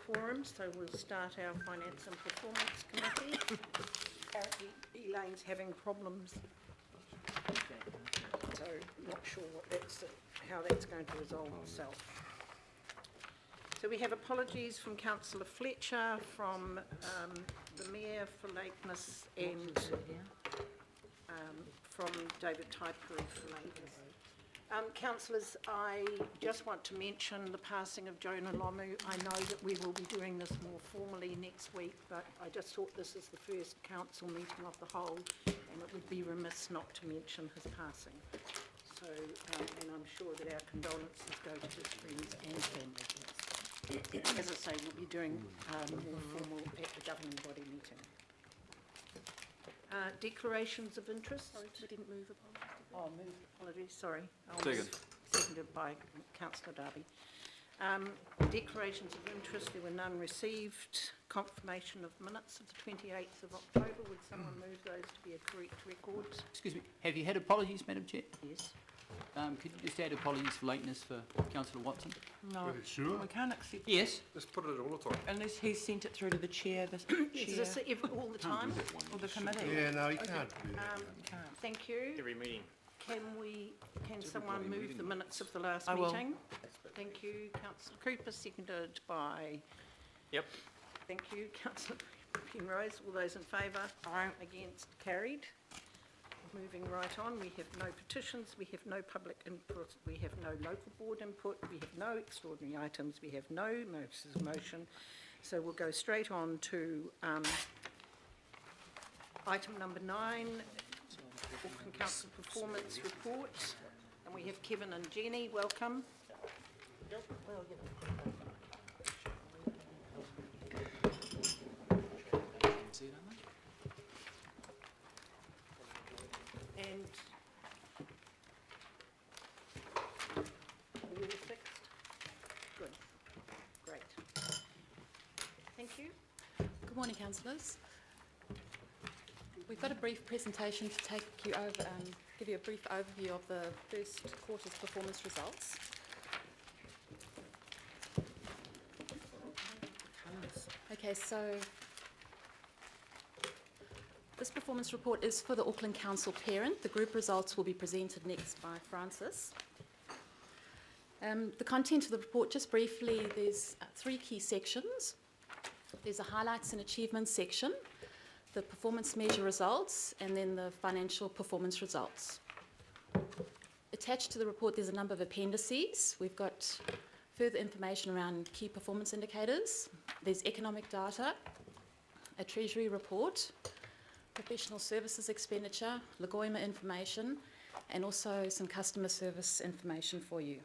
quorum, so we'll start our Finance and Performance Committee. Apparently Elaine's having problems, so not sure how that's going to resolve itself. So we have apologies from Councillor Fletcher, from the Mayor for lateness, and from David Taipuri for lateness. Councillors, I just want to mention the passing of Jonah Lomu. I know that we will be doing this more formally next week, but I just thought this is the first council meeting of the whole, and it would be remiss not to mention his passing. So, and I'm sure that our condolences go to his friends and family. As I say, we'll be doing more formal at the governing body meeting. Declarations of interest. Sorry, we didn't move apologies. Oh, moved apologies, sorry. Seconded by Councillor Darby. Declarations of interest, there were none received. Confirmation of minutes of the 28th of October. Would someone move those to be a correct record? Excuse me, have you had apologies, Madam Chair? Yes. Could you just add apologies for lateness for Councillor Watson? No, sure? we can't accept Yes. Just put it all the time. unless he sent it through to the chair, Is this all the time? or the committee. Yeah, no, you can't do that. Thank you. Every meeting. Can someone move the minutes of the last I will. meeting? Thank you, Councillor Cooper, seconded by... Yep. Thank you, Councillor Penrose. All those in favour? Aye. Against? Carried. Moving right on, we have no petitions, we have no public input, we have no local board input, we have no extraordinary items, we have no notices of motion. So we'll go straight on to item number 9, Auckland Council Performance Report. And we have Kevin and Jenny, welcome. And all fixed? Good. Great. Thank you. Good morning, councillors. We've got a brief presentation to take you over, give you a brief overview of the first quarter's performance results. Okay, so this performance report is for the Auckland Council parent. The group results will be presented next by Francis. The content of the report, just briefly, there's 3 key sections. There's a highlights and achievements section, the performance measure results, and then the financial performance results. Attached to the report, there's a number of appendices. We've got further information around key performance indicators. There's economic data, a treasury report, professional services expenditure, Lagoima information, and also some customer service information for you.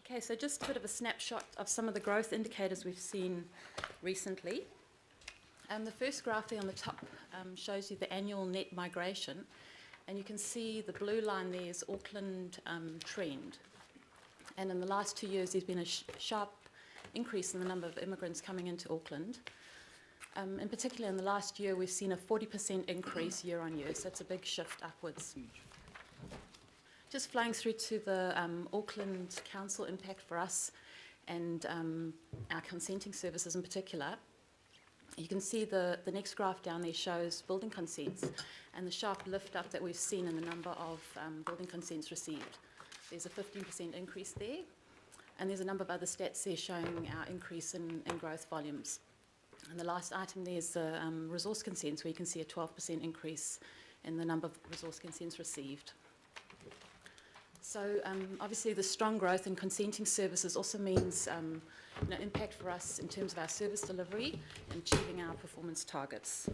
Okay, so just a bit of a snapshot of some of the growth indicators we've seen recently. The first graph there on the top shows you the annual net migration, and you can see the blue line there is Auckland trend. And in the last 2 years, there's been a sharp increase in the number of immigrants coming into Auckland. In particular, in the last year, we've seen a 40% increase year on year, so it's a big shift upwards. Just flowing through to the Auckland Council impact for us and our consenting services in particular, you can see the next graph down there shows building consents and the sharp lift up that we've seen in the number of building consents received. There's a 15% increase there, and there's a number of other stats there showing our increase in growth volumes. And the last item there is the resource consents, where you can see a 12% increase in the number of resource consents received. So obviously the strong growth in consenting services also means impact for us in terms of our service delivery and achieving our performance targets.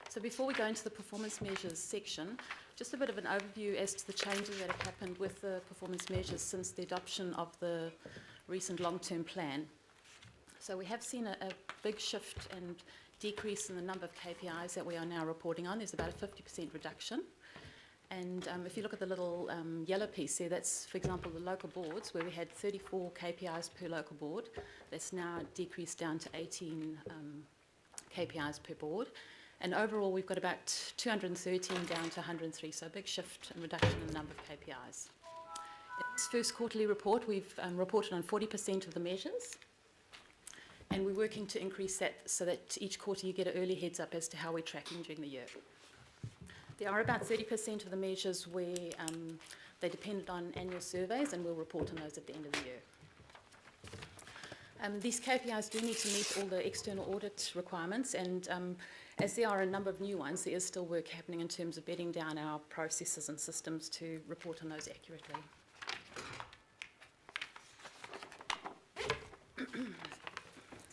So before we go into the performance measures section, just a bit of an overview as to the changes that have happened with the performance measures since the adoption of the recent long-term plan. So we have seen a big shift and decrease in the number of KPIs that we are now reporting on. There's about a 50% reduction. And if you look at the little yellow piece there, that's, for example, the local boards, where we had 34 KPIs per local board. That's now decreased down to 18 KPIs per board. And overall, we've got about 213 down to 103, so a big shift and reduction in the number of KPIs. In this first quarterly report, we've reported on 40% of the measures, and we're working to increase that so that each quarter you get an early heads up as to how we're tracking during the year. There are about 30% of the measures where they depended on annual surveys, and we'll report on those at the end of the year. These KPIs do need to meet all the external audit requirements, and as there are a number of new ones, there is still work happening in terms of bedding down our processes and systems to report on those accurately.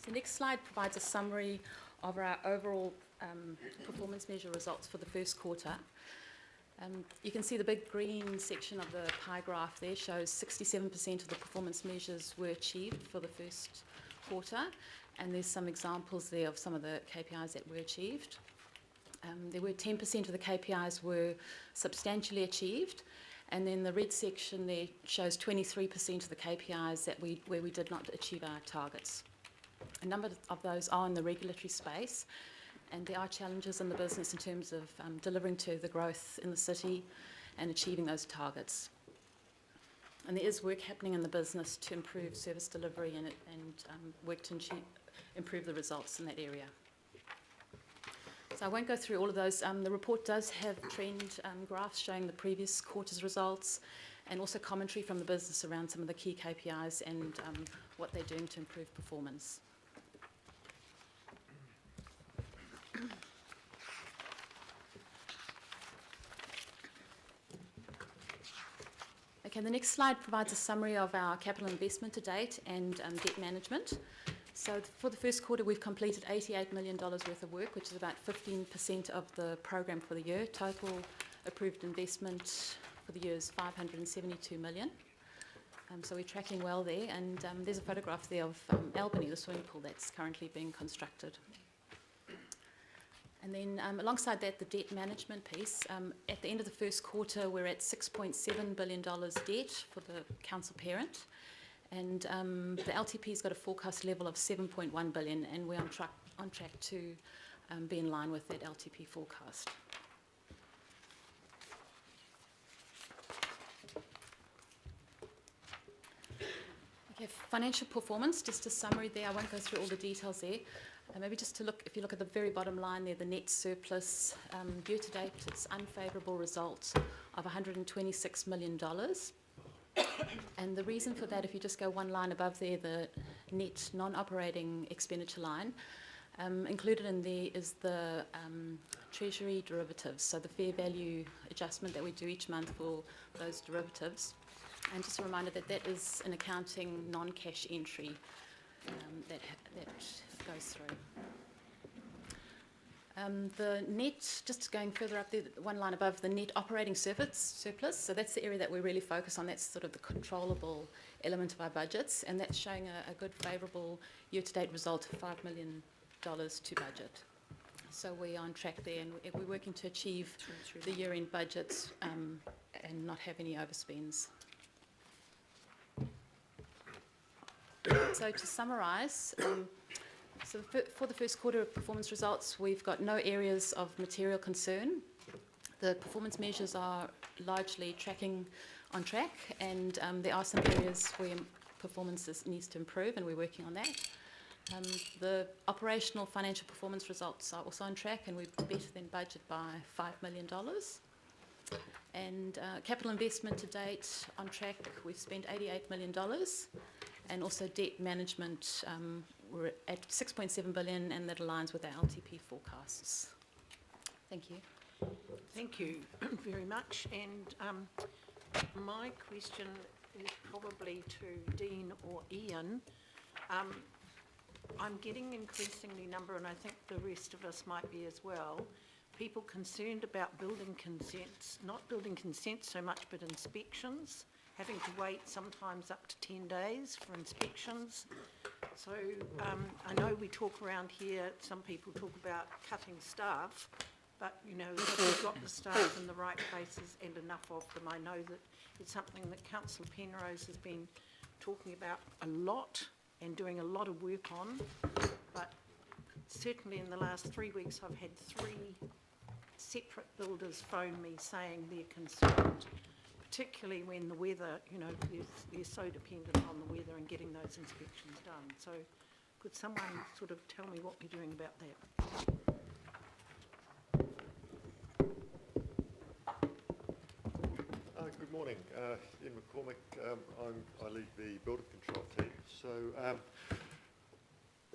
The next slide provides a summary of our overall performance measure results for the first quarter. You can see the big green section of the pie graph there shows 67% of the performance measures were achieved for the first quarter, and there's some examples there of some of the KPIs that were achieved. There were 10% of the KPIs were substantially achieved, and then the red section there shows 23% of the KPIs where we did not achieve our targets. A number of those are in the regulatory space, and there are challenges in the business in terms of delivering to the growth in the city and achieving those targets. And there is work happening in the business to improve service delivery and work to improve the results in that area. So I won't go through all of those. The report does have trend graphs showing the previous quarter's results, and also commentary from the business around some of the key KPIs and what they're doing to improve performance. Okay, the next slide provides a summary of our capital investment to date and debt management. So for the first quarter, we've completed $88 million worth of work, which is about 15% of the program for the year. Total approved investment for the year is $572 million. So we're tracking well there, and there's a photograph there of Albany, the swimming pool that's currently being constructed. And then alongside that, the debt management piece. At the end of the first quarter, we're at $6.7 billion debt for the council parent. And the LTP's got a forecast level of $7.1 billion, and we're on track to be in line with that LTP forecast. Okay, financial performance, just a summary there. I won't go through all the details there. Maybe just to look, if you look at the very bottom line there, the net surplus, year to date, it's unfavourable result of $126 million. And the reason for that, if you just go one line above there, the net non-operating expenditure line, included in there is the treasury derivatives, so the fair value adjustment that we do each month for those derivatives. And just a reminder that that is an accounting non-cash entry that goes through. The net, just going further up there, one line above, the net operating surplus, so that's the area that we really focus on. That's sort of the controllable element of our budgets, and that's showing a good favourable year-to-date result of $5 million to budget. So we're on track there, and we're working to achieve the year-end budgets and not have any overspends. So to summarise, so for the first quarter of performance results, we've got no areas of material concern. The performance measures are largely tracking on track, and there are some areas where performance needs to improve, and we're working on that. The operational financial performance results are also on track, and we're better than budget by $5 million. And capital investment to date on track, we've spent $88 million. And also debt management, we're at $6.7 billion, and that aligns with our LTP forecasts. Thank you. Thank you very much. And my question is probably to Dean or Ian. I'm getting increasingly number, and I think the rest of us might be as well, people concerned about building consents, not building consents so much, but inspections, having to wait sometimes up to 10 days for inspections. So I know we talk around here, some people talk about cutting staff, but you know, if we've got the staff in the right places and enough of them, I know that it's something that Councillor Penrose has been talking about a lot and doing a lot of work on, but certainly in the last 3 weeks, I've had 3 separate builders phone me saying they're concerned, particularly when the weather, you know, they're so dependent on the weather and getting those inspections done. So could someone sort of tell me what we're doing about that? Good morning, Ian McCormick. I lead the building control team.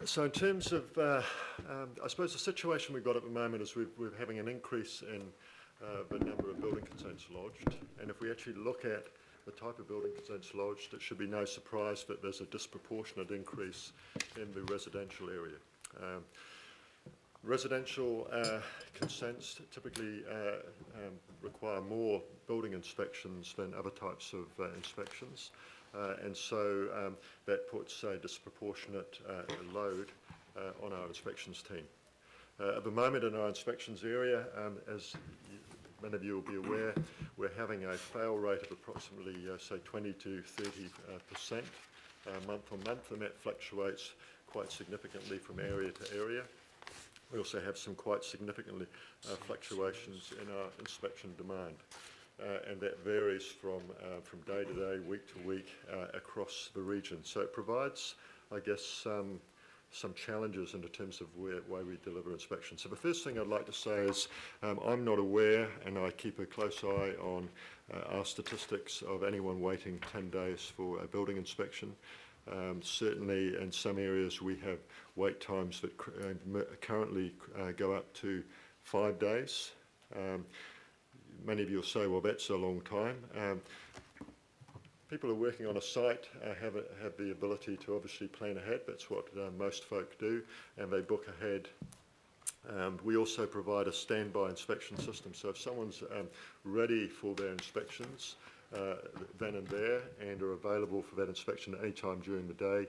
So in terms of, I suppose the situation we've got at the moment is we're having an increase in the number of building consents lodged, and if we actually look at the type of building consents lodged, it should be no surprise that there's a disproportionate increase in the residential area. Residential consents typically require more building inspections than other types of inspections, and so that puts a disproportionate load on our inspections team. At the moment in our inspections area, as many of you will be aware, we're having a fail rate of approximately, say, 20 to 30% month on month, and that fluctuates quite significantly from area to area. We also have some quite significant fluctuations in our inspection demand, and that varies from day to day, week to week, across the region. So it provides, I guess, some challenges in terms of way we deliver inspections. So the first thing I'd like to say is I'm not aware, and I keep a close eye on our statistics of anyone waiting 10 days for a building inspection. Certainly in some areas we have wait times that currently go up to 5 days. Many of you will say, well, that's a long time. People who are working on a site have the ability to obviously plan ahead. That's what most folk do, and they book ahead. We also provide a standby inspection system, so if someone's ready for their inspections then and there and are available for that inspection at any time during the day,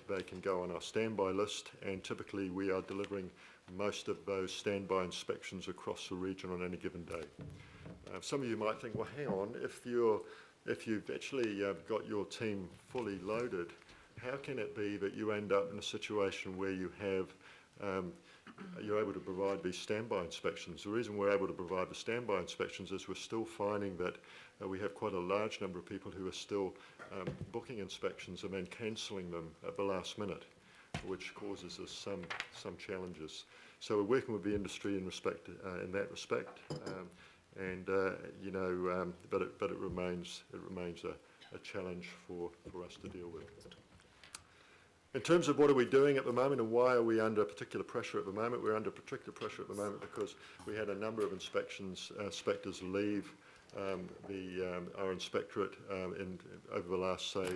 they can go on our standby list, and typically we are delivering most of those standby inspections across the region on any given day. Some of you might think, well, hang on, if you've actually got your team fully loaded, how can it be that you end up in a situation where you have you're able to provide these standby inspections? The reason we're able to provide the standby inspections is we're still finding that we have quite a large number of people who are still booking inspections and then cancelling them at the last minute, which causes us some challenges. So we're working with the industry in that respect, and you know, but it remains a challenge for us to deal with. In terms of what are we doing at the moment and why are we under particular pressure at the moment, we're under particular pressure at the moment because we had a number of inspectors leave our inspectorate over the last, say,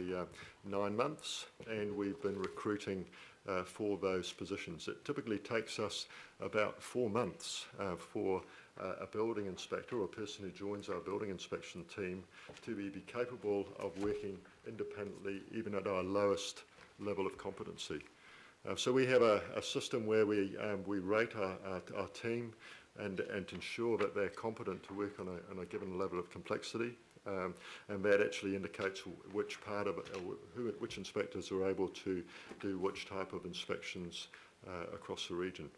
9 months, and we've been recruiting for those positions. It typically takes us about 4 months for a building inspector or a person who joins our building inspection team to be capable of working independently, even at our lowest level of competency. So we have a system where we rate our team and ensure that they're competent to work on a given level of complexity, and that actually indicates which part of which inspectors are able to do which type of inspections across the region.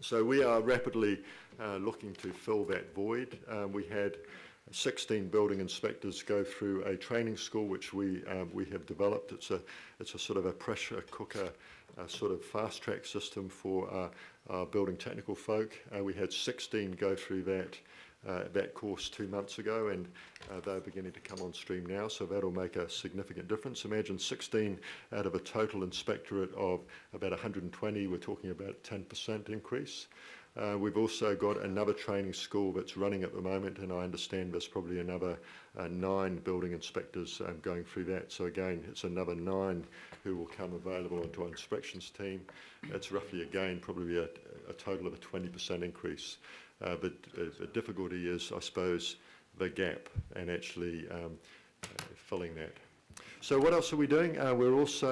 So we are rapidly looking to fill that void. We had 16 building inspectors go through a training school which we have developed. It's a sort of a pressure cooker sort of fast track system for our building technical folk. We had 16 go through that course 2 months ago, and they're beginning to come on stream now, so that'll make a significant difference. Imagine 16 out of a total inspectorate of about 120, we're talking about a 10% increase. We've also got another training school that's running at the moment, and I understand there's probably another 9 building inspectors going through that. So again, it's another 9 who will come available onto our inspections team. That's roughly, again, probably a total of a 20% increase. But the difficulty is, I suppose, the gap and actually filling that. So what else are we doing? We're also